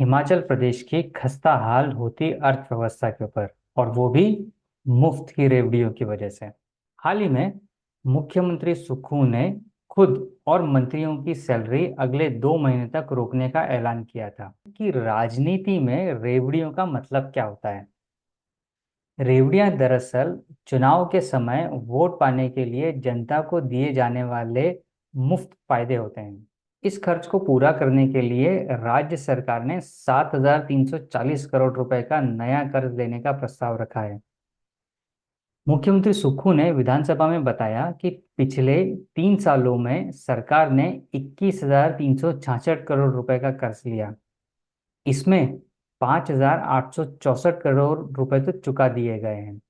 हिमाचल प्रदेश की खस्ता हाल होती अर्थव्यवस्था के ऊपर, और वो भी मुफ्त की रेवड़ियों की वजह से। हाल ही में मुख्यमंत्री सुक्खू ने खुद और मंत्रियों की सैलरी अगले 2 महीने तक रोकने का ऐलान किया था। कि राजनीति में रेवड़ियों का मतलब क्या होता है। रेवड़ियां दरअसल चुनाव के समय वोट पाने के लिए जनता को दिए जाने वाले मुफ्त फायदे होते हैं। इस खर्च को पूरा करने के लिए राज्य सरकार ने 7,340 करोड़ रुपए का नया कर्ज लेने का प्रस्ताव रखा है। मुख्यमंत्री सुक्खू ने विधानसभा में बताया कि पिछले 3 सालों में सरकार ने 21,366 करोड़ रुपए का कर्ज लिया। इसमें 5,864 करोड़ रुपए तो चुका दिए गए हैं।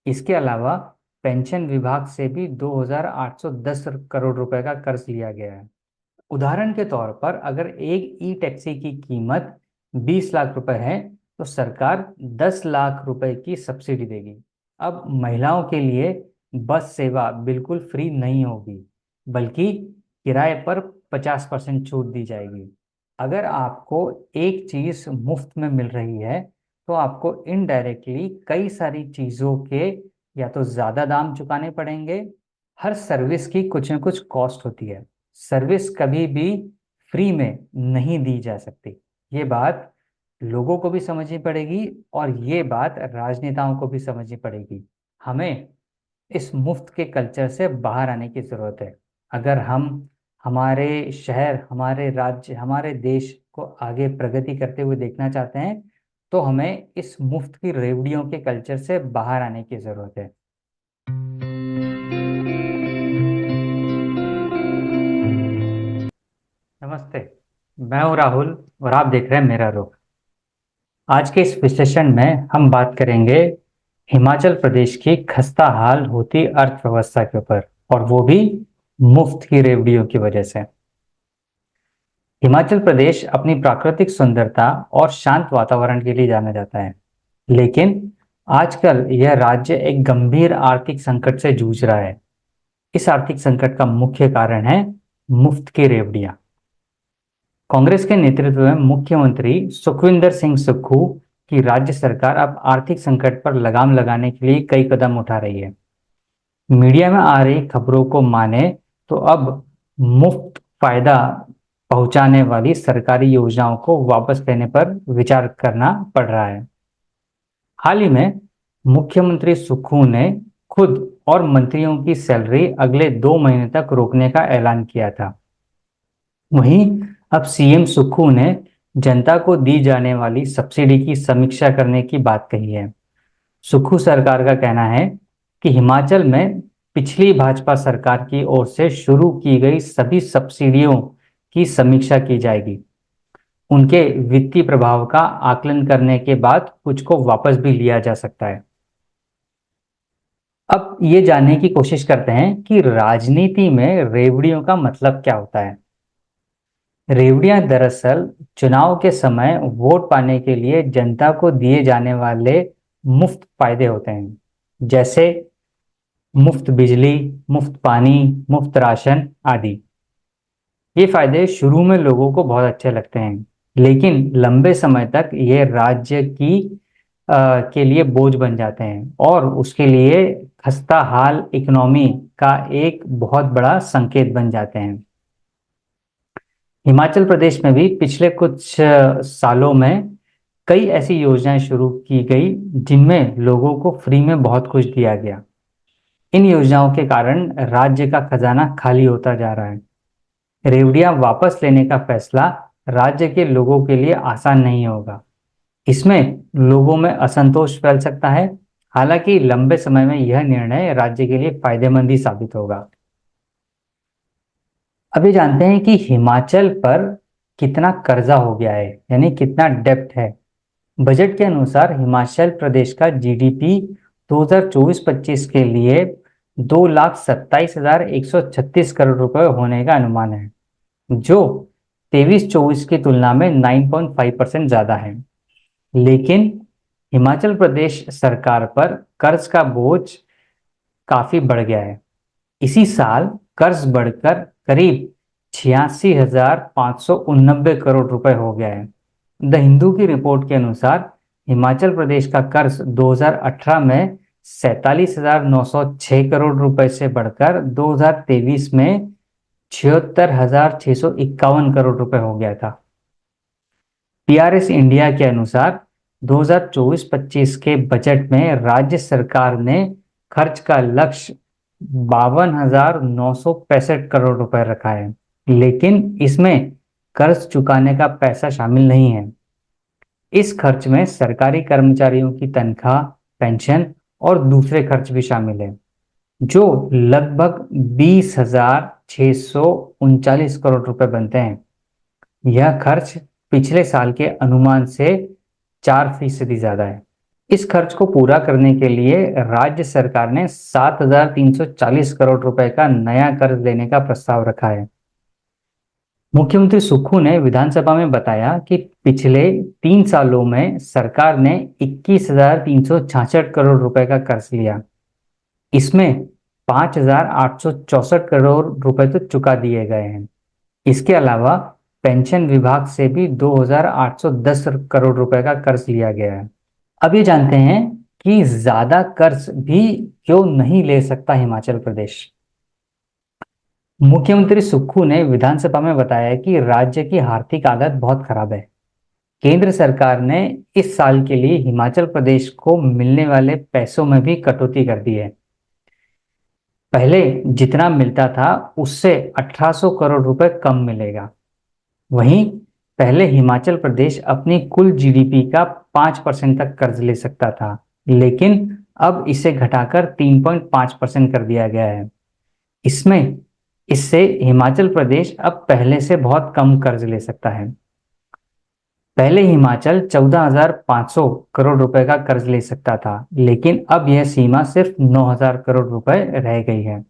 इसके अलावा पेंशन विभाग से भी 2,810 करोड़ रुपए का कर्ज लिया गया है। उदाहरण के तौर पर अगर एक ई टैक्सी की कीमत 20 लाख रुपए है तो सरकार 10 लाख रुपए की सब्सिडी देगी। अब महिलाओं के लिए बस सेवा बिल्कुल फ्री नहीं होगी, बल्कि किराए पर 50% छूट दी जाएगी। अगर आपको एक चीज मुफ्त में मिल रही है तो आपको इनडायरेक्टली कई सारी चीजों के या तो ज्यादा दाम चुकाने पड़ेंगे। हर सर्विस की कुछ न कुछ कॉस्ट होती है। सर्विस कभी भी फ्री में नहीं दी जा सकती। ये बात लोगों को भी समझनी पड़ेगी और ये बात राजनेताओं को भी समझनी पड़ेगी। हमें इस मुफ्त के कल्चर से बाहर आने की जरूरत है। अगर हम हमारे शहर, हमारे राज्य, हमारे देश को आगे प्रगति करते हुए देखना चाहते हैं तो हमें इस मुफ्त की रेवड़ियों के कल्चर से बाहर आने की जरूरत है। नमस्ते, मैं हूँ राहुल और आप देख रहे हैं मेरा रुख। आज के इस विश्लेषण में हम बात करेंगे हिमाचल प्रदेश की खस्ता हाल होती अर्थव्यवस्था के ऊपर, और वो भी मुफ्त की रेवड़ियों की वजह से। हिमाचल प्रदेश अपनी प्राकृतिक सुंदरता और शांत वातावरण के लिए जाना जाता है, लेकिन आजकल यह राज्य एक गंभीर आर्थिक संकट से जूझ रहा है। इस आर्थिक संकट का मुख्य कारण है मुफ्त की रेवड़ियां। कांग्रेस के नेतृत्व में मुख्यमंत्री सुखविंदर सिंह सुक्खू की राज्य सरकार अब आर्थिक संकट पर लगाम लगाने के लिए कई कदम उठा रही है। मीडिया में आ रही खबरों को माने तो अब मुफ्त फायदा पहुंचाने वाली सरकारी योजनाओं को वापस लेने पर विचार करना पड़ रहा है। हाल ही में मुख्यमंत्री सुक्खू ने खुद और मंत्रियों की सैलरी अगले 2 महीने तक रोकने का ऐलान किया था। वहीं अब सीएम सुक्खू ने जनता को दी जाने वाली सब्सिडी की समीक्षा करने की बात कही है। सुक्खू सरकार का कहना है कि हिमाचल में पिछली भाजपा सरकार की ओर से शुरू की गई सभी सब्सिडियों की समीक्षा की जाएगी। उनके वित्तीय प्रभाव का आकलन करने के बाद कुछ को वापस भी लिया जा सकता है। अब ये जानने की कोशिश करते हैं कि राजनीति में रेवड़ियों का मतलब क्या होता है। रेवड़ियां दरअसल चुनाव के समय वोट पाने के लिए जनता को दिए जाने वाले मुफ्त फायदे होते हैं, जैसे मुफ्त बिजली, मुफ्त पानी, मुफ्त राशन आदि। ये फायदे शुरू में लोगों को बहुत अच्छे लगते हैं, लेकिन लंबे समय तक ये राज्य के लिए बोझ बन जाते हैं और उसके लिए खस्ता हाल इकोनॉमी का एक बहुत बड़ा संकेत बन जाते हैं। हिमाचल प्रदेश में भी पिछले कुछ सालों में कई ऐसी योजनाएं शुरू की गई जिनमें लोगों को फ्री में बहुत कुछ दिया गया। इन योजनाओं के कारण राज्य का खजाना खाली होता जा रहा है। रेवड़ियां वापस लेने का फैसला राज्य के लोगों के लिए आसान नहीं होगा। इसमें लोगों में असंतोष फैल सकता है। हालांकि लंबे समय में यह निर्णय राज्य के लिए फायदेमंद ही साबित होगा। अभी जानते हैं कि हिमाचल पर कितना कर्जा हो गया है, यानी कितना डेब्ट है। बजट के अनुसार हिमाचल प्रदेश का जीडीपी 2024-25 के लिए 2,27,136 करोड़ रुपए होने का अनुमान है, जो 23-24 की तुलना में 9.5% ज्यादा है। लेकिन हिमाचल प्रदेश सरकार पर कर्ज का बोझ काफी बढ़ गया है। इसी साल कर्ज बढ़कर करीब 86,589 करोड़ रुपए हो गया है। द हिंदू की रिपोर्ट के अनुसार हिमाचल प्रदेश का कर्ज 2018 में 47,906 करोड़ रुपए से बढ़कर 2023 में 76,651 करोड़ रुपए हो गया था। पीआरएस इंडिया के अनुसार 2024-25 के बजट में राज्य सरकार ने खर्च का लक्ष्य 52,965 करोड़ रुपए रखा है, लेकिन इसमें कर्ज चुकाने का पैसा शामिल नहीं है। इस खर्च में सरकारी कर्मचारियों की तनख्वाह, पेंशन और दूसरे खर्च भी शामिल है, जो लगभग 20,639 करोड़ रुपए बनते हैं। यह खर्च पिछले साल के अनुमान से 4% ज्यादा है। इस खर्च को पूरा करने के लिए राज्य सरकार ने 7,340 करोड़ रुपए का नया कर्ज लेने का प्रस्ताव रखा है। मुख्यमंत्री सुक्खू ने विधानसभा में बताया कि पिछले 3 सालों में सरकार ने 21,366 करोड़ रुपए का कर्ज लिया। इसमें 5,864 करोड़ रुपए तो चुका दिए गए हैं। इसके अलावा पेंशन विभाग से भी 2,810 करोड़ रुपए का कर्ज लिया गया है। अब ये जानते हैं कि ज्यादा कर्ज भी क्यों नहीं ले सकता हिमाचल प्रदेश। मुख्यमंत्री सुक्खू ने विधानसभा में बताया कि राज्य की आर्थिक हालत बहुत खराब है। केंद्र सरकार ने इस साल के लिए हिमाचल प्रदेश को मिलने वाले पैसों में भी कटौती कर दी है। पहले जितना मिलता था उससे 1,800 करोड़ रुपए कम मिलेगा। वहीं पहले हिमाचल प्रदेश अपनी कुल जीडीपी का 5% तक कर्ज ले सकता था, लेकिन अब इसे घटाकर 3.5% कर दिया गया है। इससे हिमाचल प्रदेश अब पहले से बहुत कम कर्ज ले सकता है। पहले हिमाचल 14,500 करोड़ रुपए का कर्ज ले सकता था, लेकिन अब यह सीमा सिर्फ 9,000 करोड़ रुपए रह गई है।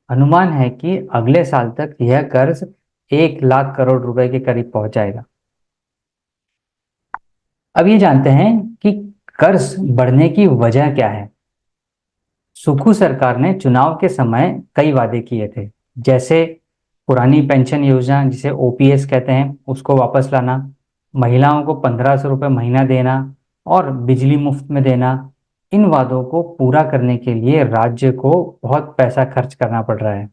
अनुमान है कि अगले साल तक यह कर्ज 1 लाख करोड़ रुपए के करीब पहुंच जाएगा। अब ये जानते हैं कि कर्ज बढ़ने की वजह क्या है। सुक्खू सरकार ने चुनाव के समय कई वादे किए थे, जैसे पुरानी पेंशन योजना जिसे ओपीएस कहते हैं उसको वापस लाना, महिलाओं को 1,500 रुपये महीना देना और बिजली मुफ्त में देना। इन वादों को पूरा करने के लिए राज्य को बहुत पैसा खर्च करना पड़ रहा है।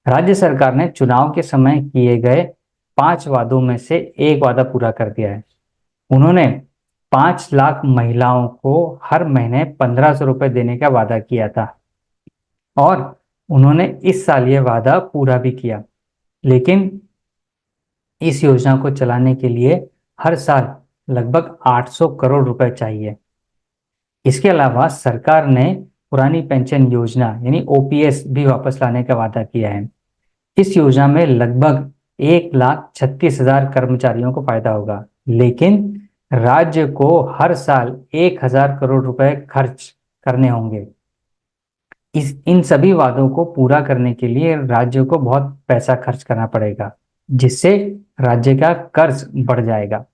राज्य सरकार ने चुनाव के समय किए गए 5 वादों में से एक वादा पूरा कर दिया है। उन्होंने 5 लाख महिलाओं को हर महीने 1,500 रुपये देने का वादा किया था और उन्होंने इस साल ये वादा पूरा भी किया, लेकिन इस योजना को चलाने के लिए हर साल लगभग 800 करोड़ रुपए चाहिए। इसके अलावा सरकार ने पुरानी पेंशन योजना यानी ओपीएस भी वापस लाने का वादा किया है। इस योजना में लगभग 1,36,000 कर्मचारियों को फायदा होगा, लेकिन राज्य को हर साल 1,000 करोड़ रुपए खर्च करने होंगे। इन सभी वादों को पूरा करने के लिए राज्य को बहुत पैसा खर्च करना पड़ेगा, जिससे राज्य का कर्ज बढ़ जाएगा।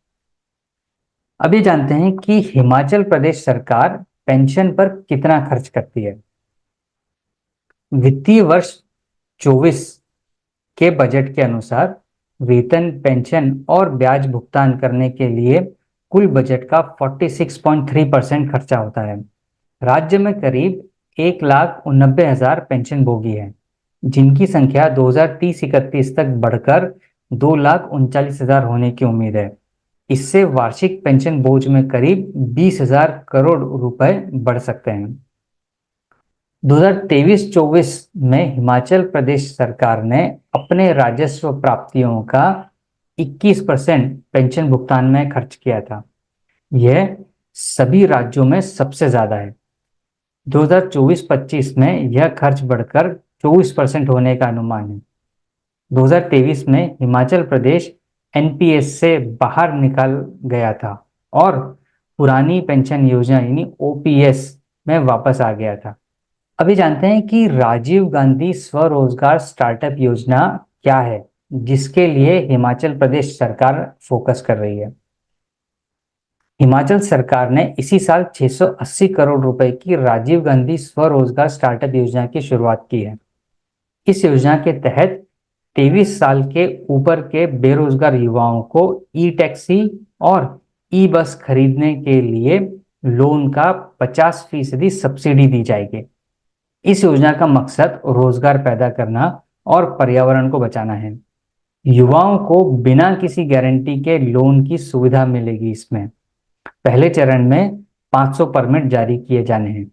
अभी जानते हैं कि हिमाचल प्रदेश सरकार पेंशन पर कितना खर्च करती है। वित्तीय वर्ष 24 के बजट के अनुसार वेतन, पेंशन और ब्याज भुगतान करने के लिए कुल बजट का 46.3% खर्चा होता है। राज्य में करीब 1,89,000 पेंशन भोगी हैं, जिनकी संख्या 2030-31 तक बढ़कर 2,39,000 होने की उम्मीद है। इससे वार्षिक पेंशन बोझ में करीब 20,000 करोड़ रुपए बढ़ सकते हैं। 2023-24 में हिमाचल प्रदेश सरकार ने अपने राजस्व प्राप्तियों का 21% पेंशन भुगतान में खर्च किया था। यह सभी राज्यों में सबसे ज्यादा है। 2024-25 में यह खर्च बढ़कर 24% होने का अनुमान है। 2023 में हिमाचल प्रदेश एनपीएस से बाहर निकल गया था और पुरानी पेंशन योजना यानी ओपीएस में वापस आ गया था। अभी जानते हैं कि राजीव गांधी स्वरोजगार स्टार्टअप योजना क्या है, जिसके लिए हिमाचल प्रदेश सरकार फोकस कर रही है। हिमाचल सरकार ने इसी साल 680 करोड़ रुपए की राजीव गांधी स्वरोजगार स्टार्टअप योजना की शुरुआत की है। इस योजना के तहत 23 साल के ऊपर के बेरोजगार युवाओं को ई टैक्सी और ई बस खरीदने के लिए लोन का 50% सब्सिडी दी जाएगी। इस योजना का मकसद रोजगार पैदा करना और पर्यावरण को बचाना है। युवाओं को बिना किसी गारंटी के लोन की सुविधा मिलेगी। इसमें पहले चरण में 500 परमिट जारी किए जाने हैं।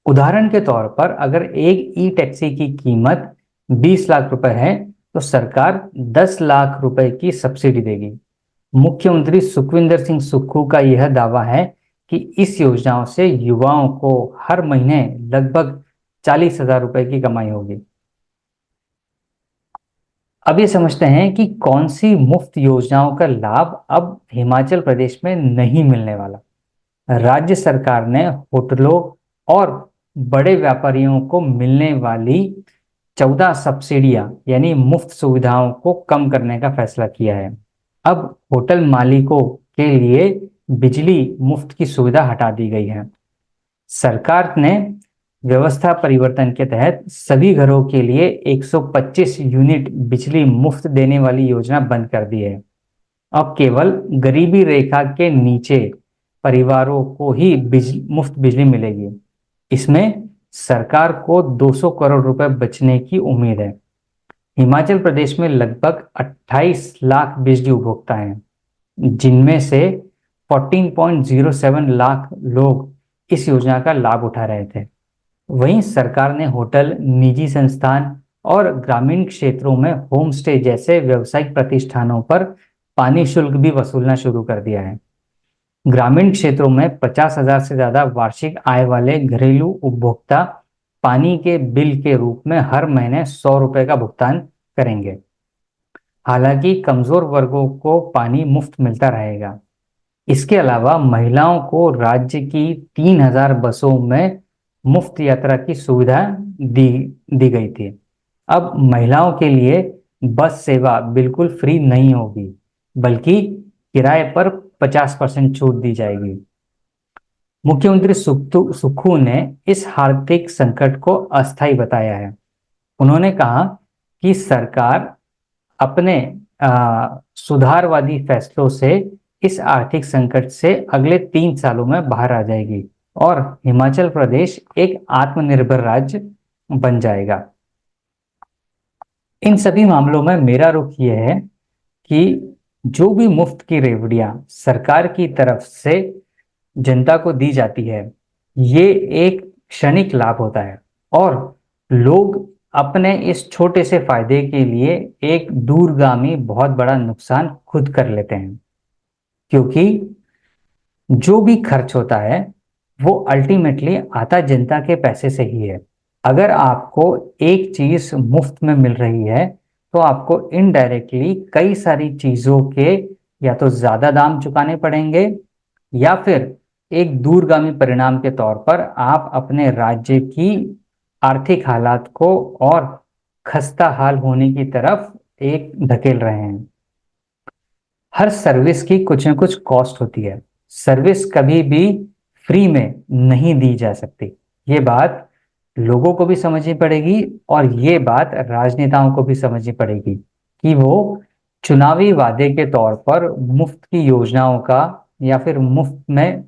उदाहरण के तौर पर अगर एक ई टैक्सी की कीमत 20 लाख रुपए है तो सरकार 10 लाख रुपए की सब्सिडी देगी। मुख्यमंत्री सुखविंदर सिंह सुक्खू का यह दावा है कि इस योजनाओं से युवाओं को हर महीने लगभग 40,000 रुपए की कमाई होगी। अब ये समझते हैं कि कौन सी मुफ्त योजनाओं का लाभ अब हिमाचल प्रदेश में नहीं मिलने वाला। राज्य सरकार ने होटलों और बड़े व्यापारियों को मिलने वाली 14 सब्सिडियां यानी मुफ्त सुविधाओं को कम करने का फैसला किया है। अब होटल मालिकों के लिए बिजली मुफ्त की सुविधा हटा दी गई है। सरकार ने व्यवस्था परिवर्तन के तहत सभी घरों के लिए 125 यूनिट बिजली मुफ्त देने वाली योजना बंद कर दी है। अब केवल गरीबी रेखा के नीचे परिवारों को ही मुफ्त बिजली मिलेगी। इसमें सरकार को 200 करोड़ रुपए बचने की उम्मीद है। हिमाचल प्रदेश में लगभग 28 लाख बिजली उपभोक्ता हैं, जिनमें से 14.07 लाख लोग इस योजना का लाभ उठा रहे थे। वहीं सरकार ने होटल, निजी संस्थान और ग्रामीण क्षेत्रों में होम स्टे जैसे व्यावसायिक प्रतिष्ठानों पर पानी शुल्क भी वसूलना शुरू कर दिया है। ग्रामीण क्षेत्रों में 50,000 से ज्यादा वार्षिक आय वाले घरेलू उपभोक्ता पानी के बिल के रूप में हर महीने 100 रुपए का भुगतान करेंगे। हालांकि कमजोर वर्गों को पानी मुफ्त मिलता रहेगा। इसके अलावा महिलाओं को राज्य की 3,000 बसों में मुफ्त यात्रा की सुविधा दी गई थी। अब महिलाओं के लिए बस सेवा बिल्कुल फ्री नहीं होगी, बल्कि किराए पर 50% छूट दी जाएगी। मुख्यमंत्री सुक्खू ने इस आर्थिक संकट को अस्थायी बताया है। उन्होंने कहा कि सरकार अपने सुधारवादी फैसलों से इस आर्थिक संकट से अगले 3 सालों में बाहर आ जाएगी और हिमाचल प्रदेश एक आत्मनिर्भर राज्य बन जाएगा। इन सभी मामलों में मेरा रुख यह है कि जो भी मुफ्त की रेवड़ियां सरकार की तरफ से जनता को दी जाती है, ये एक क्षणिक लाभ होता है और लोग अपने इस छोटे से फायदे के लिए एक दूरगामी बहुत बड़ा नुकसान खुद कर लेते हैं, क्योंकि जो भी खर्च होता है वो अल्टीमेटली आता जनता के पैसे से ही है। अगर आपको एक चीज मुफ्त में मिल रही है तो आपको इनडायरेक्टली कई सारी चीजों के या तो ज्यादा दाम चुकाने पड़ेंगे या फिर एक दूरगामी परिणाम के तौर पर आप अपने राज्य की आर्थिक हालात को और खस्ता हाल होने की तरफ एक धकेल रहे हैं। हर सर्विस की कुछ न कुछ कॉस्ट होती है। सर्विस कभी भी फ्री में नहीं दी जा सकती। ये बात लोगों को भी समझनी पड़ेगी और ये बात राजनेताओं को भी समझनी पड़ेगी कि वो चुनावी वादे के तौर पर मुफ्त की योजनाओं का या फिर मुफ्त में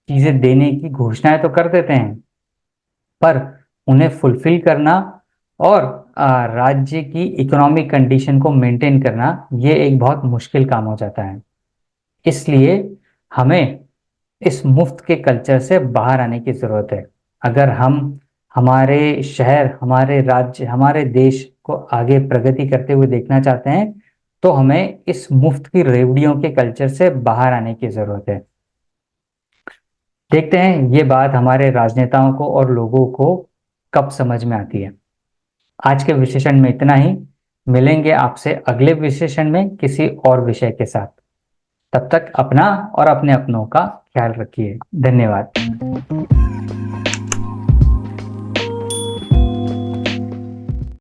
चीजें देने की घोषणाएं तो कर देते हैं, पर उन्हें फुलफिल करना और राज्य की इकोनॉमिक कंडीशन को मेंटेन करना ये एक बहुत मुश्किल काम हो जाता है। इसलिए हमें इस मुफ्त के कल्चर से बाहर आने की जरूरत है। अगर हम हमारे शहर, हमारे राज्य, हमारे देश को आगे प्रगति करते हुए देखना चाहते हैं तो हमें इस मुफ्त की रेवड़ियों के कल्चर से बाहर आने की जरूरत है। देखते हैं ये बात हमारे राजनेताओं को और लोगों को कब समझ में आती है। आज के विश्लेषण में इतना ही। मिलेंगे आपसे अगले विश्लेषण में किसी और विषय के साथ। तब तक अपना और अपने अपनों का ख्याल रखिए। धन्यवाद।